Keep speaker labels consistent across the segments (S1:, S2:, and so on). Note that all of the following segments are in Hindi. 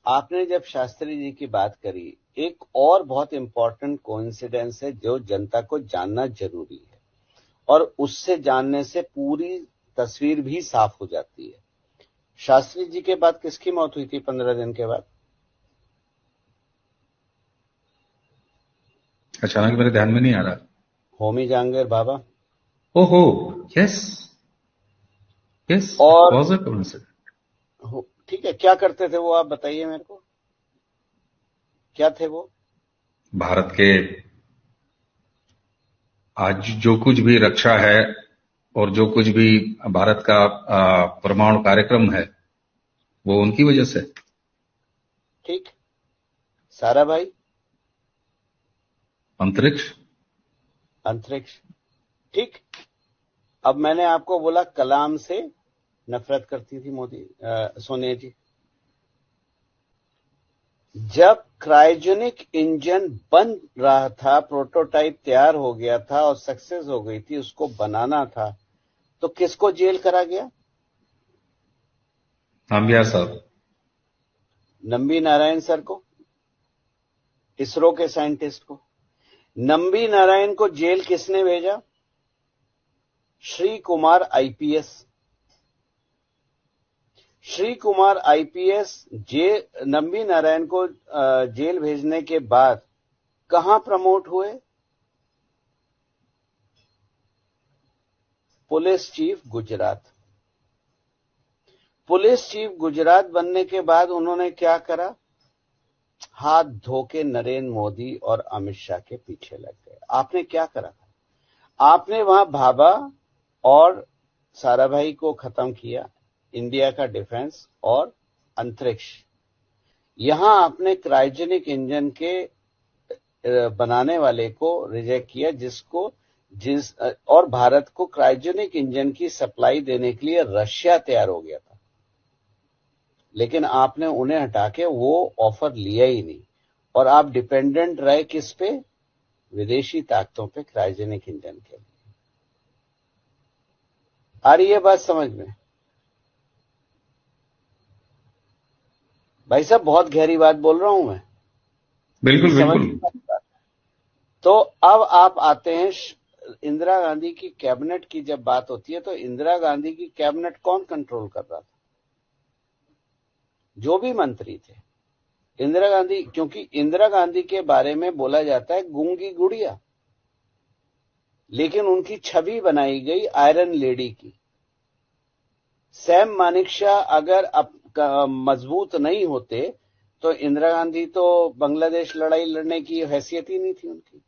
S1: आपने जब शास्त्री जी की बात करी, एक और बहुत इंपॉर्टेंट कोइंसिडेंस है जो जनता को जानना जरूरी है, और उससे जानने से पूरी तस्वीर भी साफ हो जाती है। शास्त्री जी के बाद किसकी मौत हुई थी 15 दिन के बाद?
S2: अचानक मेरे ध्यान में नहीं आ रहा।
S1: होमी जहांगीर बाबा।
S2: ओहो, यस यस, इट
S1: और
S2: वाज अ कोइंसिडेंस।
S1: ठीक है, क्या करते थे वो, आप बताइए मेरे को, क्या थे वो?
S2: भारत के आज जो कुछ भी रक्षा है और जो कुछ भी भारत का परमाणु कार्यक्रम है, वो उनकी वजह से।
S1: ठीक। सारा भाई?
S2: अंतरिक्ष।
S1: अंतरिक्ष। ठीक। अब मैंने आपको बोला कलाम से नफरत करती थी सोनिया जी। जब क्रायोजेनिक इंजन बन रहा था, प्रोटोटाइप तैयार हो गया था और सक्सेस हो गई थी, उसको बनाना था, तो किसको जेल करा गया?
S2: नामबियार साहब।
S1: नंबी नारायण सर को, इसरो के साइंटिस्ट को। नंबी नारायण को जेल किसने भेजा? श्री कुमार आईपीएस। श्री कुमार आईपीएस नंबी नारायण को जेल भेजने के बाद कहां प्रमोट हुए? Police chief Gujarat. Police chief Gujarat बनने के बाद उन्होंने क्या करा? हाथ धो के नरेंद्र मोदी और अमित शाह के पीछे लग गए। आपने क्या करा था? आपने वहां भाभा और साराभाई को खत्म किया, इंडिया का डिफेंस और अंतरिक्ष। यहां आपने क्रायोजेनिक इंजन के बनाने वाले को रिजेक्ट किया, और भारत को क्रायोजेनिक इंजन की सप्लाई देने के लिए रशिया तैयार हो गया था, लेकिन आपने उन्हें हटा के वो ऑफर लिया ही नहीं, और आप डिपेंडेंट रहे किस पे? विदेशी ताकतों पे क्रायोजेनिक इंजन के लिए। आ रही है बात समझ में? भाई साहब, बहुत गहरी बात बोल रहा हूं मैं, कि
S2: बिल्कुल
S1: समझ
S2: बिल्कुल।
S1: में आती बात। तो अब आप आते हैं इंदिरा गांधी की कैबिनेट की जब बात होती है, तो इंदिरा गांधी की कैबिनेट कौन कंट्रोल कर रहा था? जो भी मंत्री थे, इंदिरा गांधी, क्योंकि इंदिरा गांधी के बारे में बोला जाता है गूंगी गुड़िया, लेकिन उनकी छवि बनाई गई आयरन लेडी की। सैम मानेकशॉ अगर मजबूत नहीं होते तो इंदिरा गांधी तो बांग्लादेश लड़ाई लड़ने की हैसियत ही नहीं थी उनकी।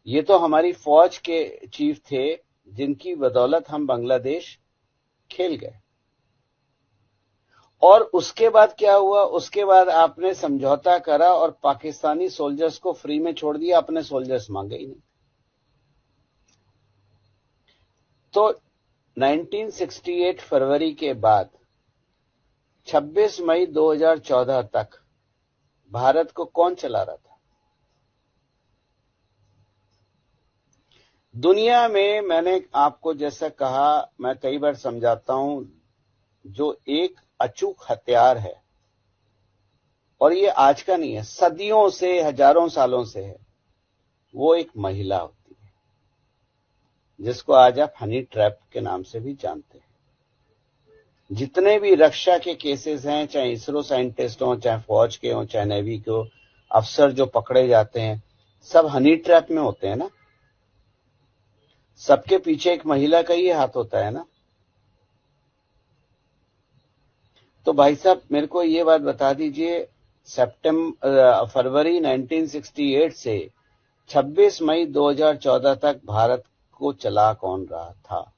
S1: ये तो हमारी फौज के चीफ थे जिनकी बदौलत हम बांग्लादेश खेल गए। और उसके बाद क्या हुआ? उसके बाद आपने समझौता करा और पाकिस्तानी सोल्जर्स को फ्री में छोड़ दिया, अपने सोल्जर्स मांगे ही नहीं। तो 1968 फरवरी के बाद 26 मई 2014 तक भारत को कौन चला रहा था? दुनिया में मैंने आपको जैसा कहा, मैं कई बार समझाता हूं, जो एक अचूक हथियार है, और ये आज का नहीं है, सदियों से, हजारों सालों से है, वो एक महिला होती है, जिसको आज आप हनी ट्रैप के नाम से भी जानते हैं। जितने भी रक्षा के केसेस हैं, चाहे इसरो साइंटिस्ट हो, चाहे फौज के हो, चाहे नेवी के हो, अफसर जो पकड़े जाते हैं, सब हनी ट्रैप में होते हैं ना। सबके पीछे एक महिला का ही हाथ होता है ना। तो भाई साहब, मेरे को ये बात बता दीजिए, फरवरी 1968 से 26 मई 2014 तक भारत को चला कौन रहा था?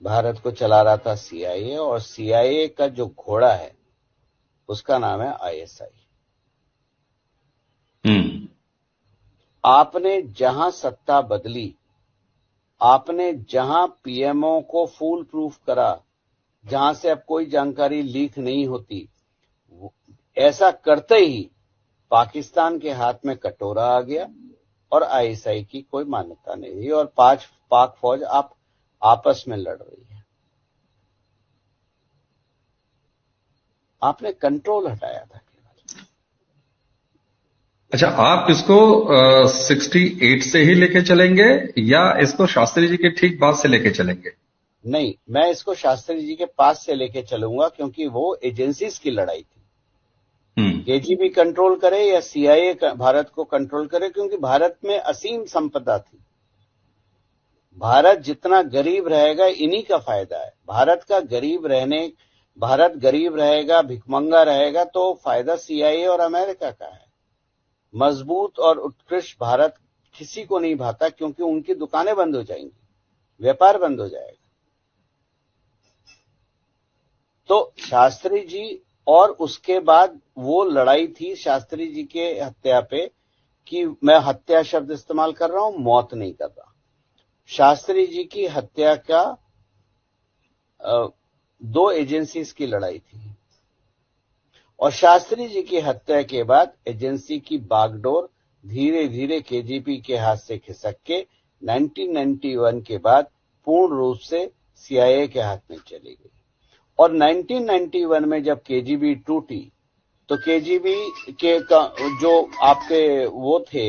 S1: भारत को चला रहा था सीआईए, और सीआईए का जो घोड़ा है उसका नाम है आईएसआई। आपने जहां सत्ता बदली, आपने जहां पीएमओ को फूल प्रूफ करा, जहां से अब कोई जानकारी लीक नहीं होती, ऐसा करते ही पाकिस्तान के हाथ में कटोरा आ गया और आईएसआई की कोई मान्यता नहीं रही, और पाक फौज आप आपस में लड़ रही है। आपने कंट्रोल हटाया था केवल।
S2: अच्छा, आप इसको 68 से ही लेके चलेंगे या इसको शास्त्री जी के ठीक बाद से लेके चलेंगे?
S1: नहीं, मैं इसको शास्त्री जी के पास से लेके चलूंगा, क्योंकि वो एजेंसीज की लड़ाई थी। केजीबी कंट्रोल करे या सीआईए भारत को कंट्रोल करे, क्योंकि भारत में असीम संपदा थी। भारत जितना गरीब रहेगा इन्हीं का फायदा है। भारत गरीब रहेगा, भिखमंगा रहेगा तो फायदा सीआईए और अमेरिका का है। मजबूत और उत्कृष्ट भारत किसी को नहीं भाता, क्योंकि उनकी दुकानें बंद हो जाएंगी, व्यापार बंद हो जाएगा। तो शास्त्री जी, और उसके बाद वो लड़ाई थी शास्त्री जी के हत्या पे, कि मैं हत्या शब्द इस्तेमाल कर रहा हूं, मौत नहीं कर रहा। शास्त्री जी की हत्या का 2 एजेंसीज की लड़ाई थी, और शास्त्री जी की हत्या के बाद एजेंसी की बागडोर धीरे धीरे केजीबी के हाथ से खिसक के 1991 के बाद पूर्ण रूप से सीआईए के हाथ में चली गई। और 1991 में जब केजीबी टूटी, तो केजीबी के जो आपके वो थे,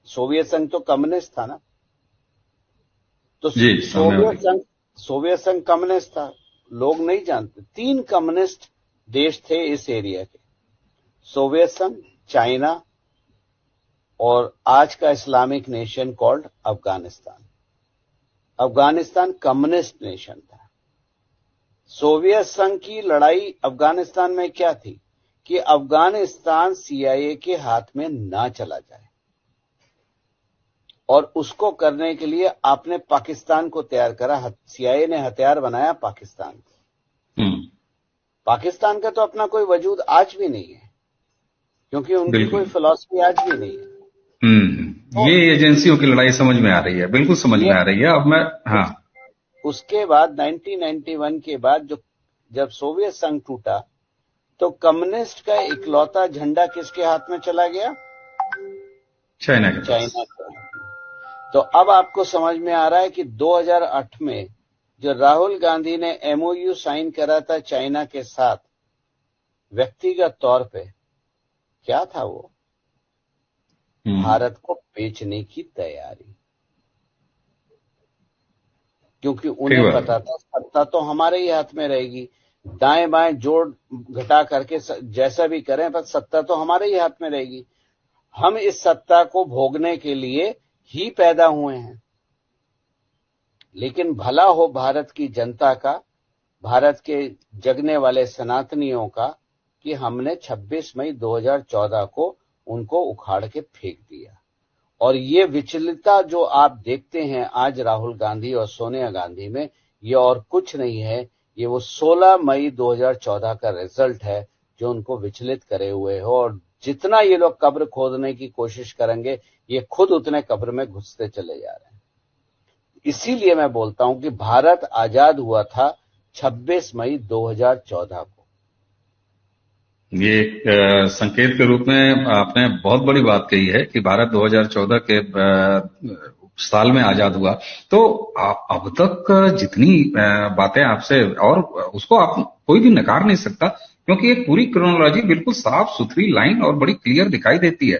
S1: सोवियत संघ तो कम्युनिस्ट था ना, तो सोवियत संघ कम्युनिस्ट था। लोग नहीं जानते, 3 कम्युनिस्ट देश थे इस एरिया के, सोवियत संघ, चाइना और आज का Islamic nation called Afghanistan. Afghanistan communist nation था। सोवियत संघ की लड़ाई अफगानिस्तान में क्या थी, कि अफगानिस्तान सीआईए के हाथ में ना चला जाए, और उसको करने के लिए आपने पाकिस्तान को तैयार करा। सीआईए ने हथियार बनाया पाकिस्तान को। पाकिस्तान का तो अपना कोई वजूद आज भी नहीं है, क्योंकि उनकी कोई फिलॉसफी आज भी नहीं है।
S2: तो ये एजेंसियों की लड़ाई समझ में आ रही है, बिल्कुल समझ में आ रही है। अब मैं
S1: उसके बाद 1991 के बाद जब सोवियत संघ टूटा, तो कम्युनिस्ट का इकलौता झंडा किसके हाथ में चला गया?
S2: चाइना का।
S1: तो अब आपको समझ में आ रहा है कि 2008 में जो राहुल गांधी ने एमओयू साइन करा था चाइना के साथ व्यक्तिगत तौर पे, क्या था वो? भारत को बेचने की तैयारी, क्योंकि उन्हें पता था सत्ता तो हमारे ही हाथ में रहेगी। दाएं बाएं जोड़ घटा करके जैसा भी करें, पर सत्ता तो हमारे ही हाथ में रहेगी। हम इस सत्ता को भोगने के लिए ही पैदा हुए हैं। लेकिन भला हो भारत की जनता का, भारत के जगने वाले सनातनियों का, कि हमने 26 मई 2014 को उनको उखाड़ के फेंक दिया। और ये विचलितता जो आप देखते हैं आज राहुल गांधी और सोनिया गांधी में, ये और कुछ नहीं है, ये वो 16 मई 2014 का रिजल्ट है जो उनको विचलित करे हुए हो। और जितना ये लोग कब्र खोदने की कोशिश करेंगे, ये खुद उतने कब्र में घुसते चले जा रहे हैं। इसीलिए मैं बोलता हूं कि भारत आजाद हुआ था 26 मई 2014 को।
S2: ये एक संकेत के रूप में आपने बहुत बड़ी बात कही है कि भारत 2014 के साल में आजाद हुआ। तो अब तक जितनी बातें आपसे, और उसको आप कोई भी नकार नहीं सकता, क्योंकि एक पूरी क्रोनोलॉजी बिल्कुल साफ सुथरी लाइन और बड़ी क्लियर दिखाई देती है।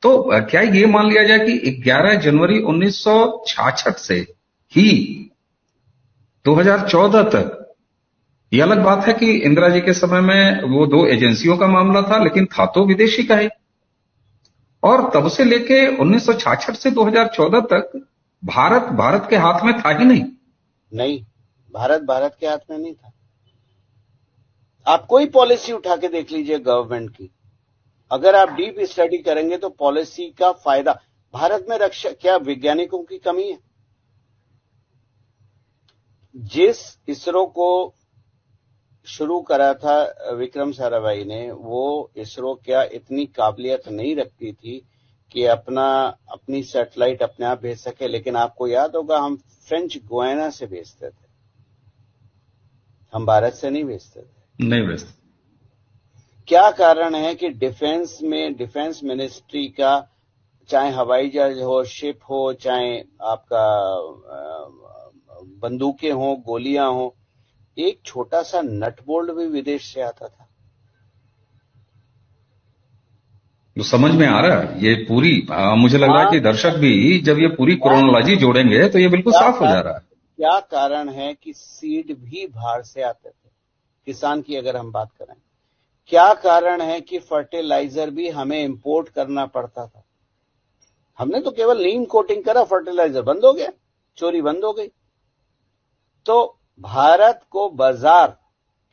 S2: तो क्या ये मान लिया जाए कि 11 जनवरी 1966 से ही 2014 तक, ये अलग बात है कि इंदिरा जी के समय में वो 2 एजेंसियों का मामला था, लेकिन था तो विदेशी का ही। और तब से लेके 1966 से 2014 तक भारत के हाथ में था ही
S1: नहीं, भारत के हाथ में नहीं था। आप कोई पॉलिसी उठा के देख लीजिए गवर्नमेंट की, अगर आप डीप स्टडी करेंगे तो पॉलिसी का फायदा भारत में रक्षा, क्या वैज्ञानिकों की कमी है? जिस इसरो को शुरू करा था विक्रम साराभाई ने, वो इसरो क्या इतनी काबिलियत नहीं रखती थी कि अपनी सैटेलाइट अपने आप भेज सके? लेकिन आपको याद होगा, हम फ्रेंच गुयाना से भेजते थे, हम भारत से नहीं भेजते थे। क्या कारण है कि डिफेंस मिनिस्ट्री का, चाहे हवाई जहाज हो, शिप हो, चाहे आपका बंदूकें हो, गोलियां हो, एक छोटा सा नट बोल्ट भी विदेश से आता था।
S2: तो समझ में आ रहा है ये पूरी, मुझे लग रहा है
S1: हाँ,
S2: कि दर्शक भी जब ये पूरी
S1: क्या
S2: क्रोनोलॉजी जोड़ेंगे तो ये बिल्कुल
S1: क्या
S2: साफ हो जा रहा है।
S1: क्या कारण है कि सीड भी बाहर से आते थे, किसान की अगर हम बात करें। क्या कारण है कि फर्टिलाइजर भी हमें इंपोर्ट करना पड़ता था। हमने तो केवल नीम कोटिंग करा, फर्टिलाइजर बंद हो गया, चोरी बंद हो गई। तो भारत को बाजार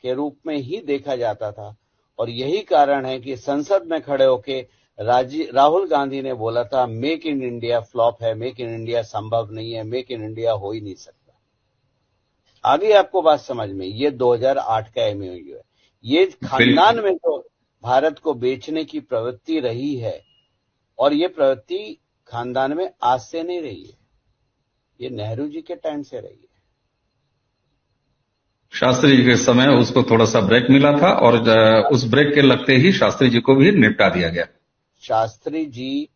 S1: के रूप में ही देखा जाता था, और यही कारण है कि संसद में खड़े होके राहुल गांधी ने बोला था मेक इन इंडिया फ्लॉप है, मेक इन इंडिया संभव नहीं है, मेक इन इंडिया हो ही नहीं सकता। आगे आपको बात समझ में, ये 2008 का एमओयू है। ये खानदान
S2: बिल्कुल
S1: में तो भारत को बेचने की प्रवृत्ति रही है, और ये प्रवृत्ति खानदान में आज से नहीं रही है, ये नेहरू जी के टाइम से रही है।
S2: शास्त्री जी के समय उसको थोड़ा सा ब्रेक मिला था, और उस ब्रेक के लगते ही शास्त्री जी को भी निपटा दिया गया।
S1: शास्त्री जी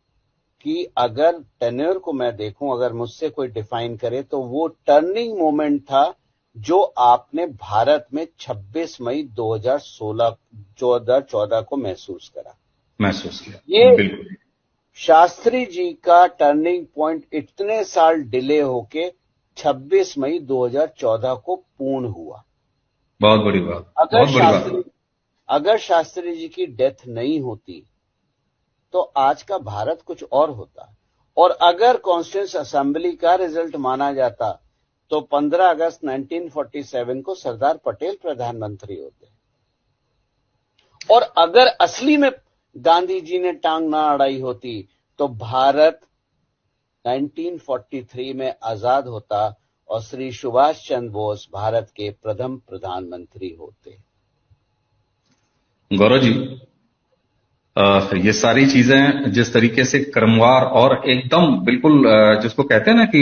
S1: की अगर टेन्योर को मैं देखूं, अगर मुझसे कोई डिफाइन करे, तो वो टर्निंग मोमेंट था जो आपने भारत में 26 मई 2014 को महसूस
S2: किया।
S1: ये
S2: बिल्कुल
S1: शास्त्री जी का टर्निंग पॉइंट इतने साल डिले होके 26 मई 2014 को पूर्ण हुआ।
S2: बहुत बड़ी बात, बहुत बड़ी बात।
S1: अगर शास्त्री जी की डेथ नहीं होती तो आज का भारत कुछ और होता। और अगर कॉन्स्टिट्यूएंट असेंबली का रिजल्ट माना जाता तो 15 अगस्त 1947 को सरदार पटेल प्रधानमंत्री होते। और अगर असली में गांधी जी ने टांग ना अड़ाई होती तो भारत 1943 में आजाद होता और श्री सुभाष चंद्र बोस भारत के प्रथम प्रधानमंत्री होते।
S2: गौरव जी, ये सारी चीजें जिस तरीके से क्रमवार और एकदम बिल्कुल जिसको कहते हैं ना कि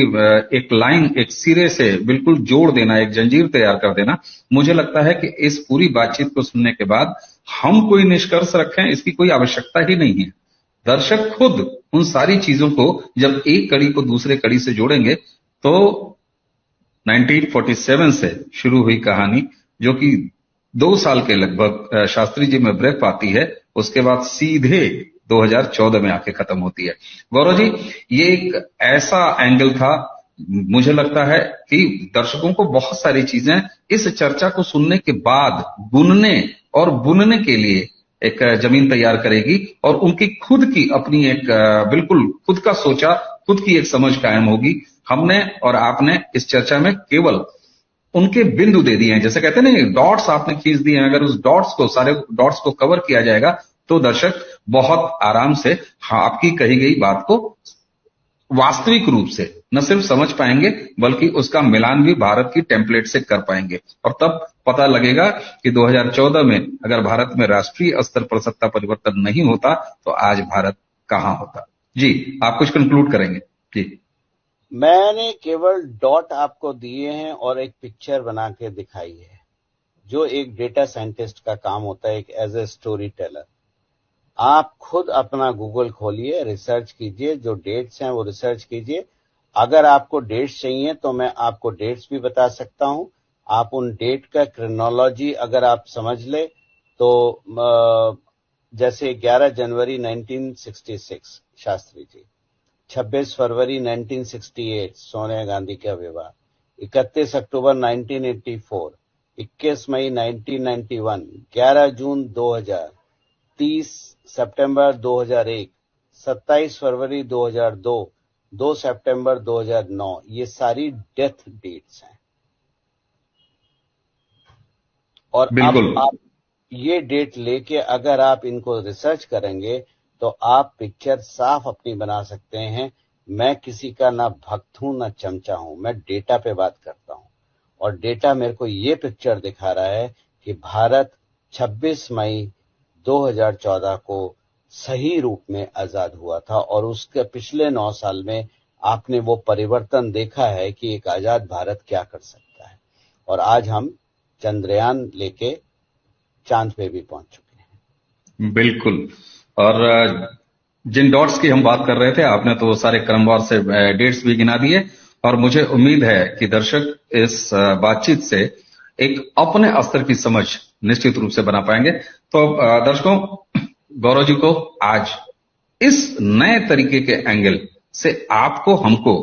S2: एक लाइन, एक सिरे से बिल्कुल जोड़ देना, एक जंजीर तैयार कर देना, मुझे लगता है कि इस पूरी बातचीत को सुनने के बाद हम कोई निष्कर्ष रखें इसकी कोई आवश्यकता ही नहीं है। दर्शक खुद उन सारी चीजों को जब एक कड़ी को दूसरे कड़ी से जोड़ेंगे तो 1947 से शुरू हुई कहानी, जो कि 2 साल के लगभग शास्त्री जी में ब्रेक पाती है, उसके बाद सीधे 2014 में आके खत्म होती है। गौरव जी, ये एक ऐसा एंगल था, मुझे लगता है कि दर्शकों को बहुत सारी चीजें इस चर्चा को सुनने के बाद गुनने और बुनने के लिए एक जमीन तैयार करेगी, और उनकी खुद की अपनी एक बिल्कुल खुद का सोचा, खुद की एक समझ कायम होगी। हमने और आपने इस चर्चा में केवल उनके बिंदु दे दिए हैं, जैसे कहते हैं ना, डॉट्स आपने खींच दिए हैं। अगर उस सारे डॉट्स को कवर किया जाएगा तो दर्शक बहुत आराम से आपकी कही गई बात को वास्तविक रूप से न सिर्फ समझ पाएंगे बल्कि उसका मिलान भी भारत की टेम्पलेट से कर पाएंगे, और तब पता लगेगा कि 2014 में अगर भारत में राष्ट्रीय स्तर पर सत्ता परिवर्तन नहीं होता तो आज भारत कहां होता। जी, आप कुछ कंक्लूड करेंगे? जी,
S1: मैंने केवल डॉट आपको दिए हैं और एक पिक्चर बना के दिखाई है, जो एक डेटा साइंटिस्ट का काम होता है, एक एज ए स्टोरी टेलर। आप खुद अपना गूगल खोलिए, रिसर्च कीजिए, जो डेट्स हैं वो रिसर्च कीजिए। अगर आपको डेट्स चाहिए तो मैं आपको डेट्स भी बता सकता हूं। आप उन डेट का क्रोनोलॉजी अगर आप समझ ले तो जैसे 11 जनवरी 1966 शास्त्री जी, 26 फरवरी 1968 सोनिया गांधी का विवाह, 31 अक्टूबर 1984, 21 मई 1991, 11 जून 2000, 30 सितंबर 2001, 27 फरवरी 2002, 2 सितंबर 2009, ये सारी डेथ डेट्स हैं। और
S2: बिल्कुल।
S1: अब आप ये डेट लेके अगर आप इनको रिसर्च करेंगे तो आप पिक्चर साफ अपनी बना सकते हैं। मैं किसी का ना भक्त हूं ना चमचा हूं, मैं डेटा पे बात करता हूं, और डेटा मेरे को ये पिक्चर दिखा रहा है कि भारत 26 मई 2014 को सही रूप में आजाद हुआ था, और उसके पिछले 9 साल में आपने वो परिवर्तन देखा है कि एक आजाद भारत क्या कर सकता है। और आज हम चंद्रयान लेके चांद पे भी पहुंच चुके हैं।
S2: बिल्कुल। और जिन डॉट्स की हम बात कर रहे थे, आपने तो सारे क्रमवार से डेट्स भी गिना दिए, और मुझे उम्मीद है कि दर्शक इस बातचीत से एक अपने स्तर की समझ निश्चित रूप से बना पाएंगे। तो दर्शकों, गौरव जी को आज इस नए तरीके के एंगल से आपको हमको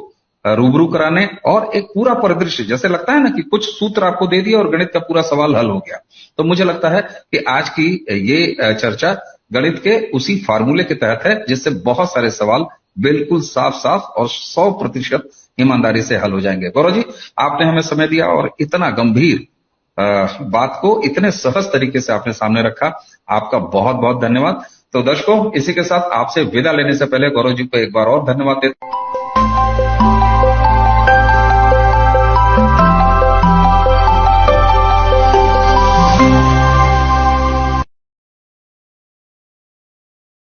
S2: रूबरू कराने और एक पूरा परिदृश्य, जैसे लगता है ना कि कुछ सूत्र आपको दे दिया और गणित का पूरा सवाल हल हो गया, तो मुझे लगता है कि आज की ये चर्चा गणित के उसी फार्मूले के तहत है जिससे बहुत सारे सवाल बिल्कुल साफ साफ और 100% ईमानदारी से हल हो जाएंगे। गौरव जी, आपने हमें समय दिया और इतना गंभीर बात को इतने सहज तरीके से आपने सामने रखा, आपका बहुत बहुत धन्यवाद। तो दर्शकों, इसी के साथ आपसे विदा लेने से पहले गौरव जी को एक बार और धन्यवाद देते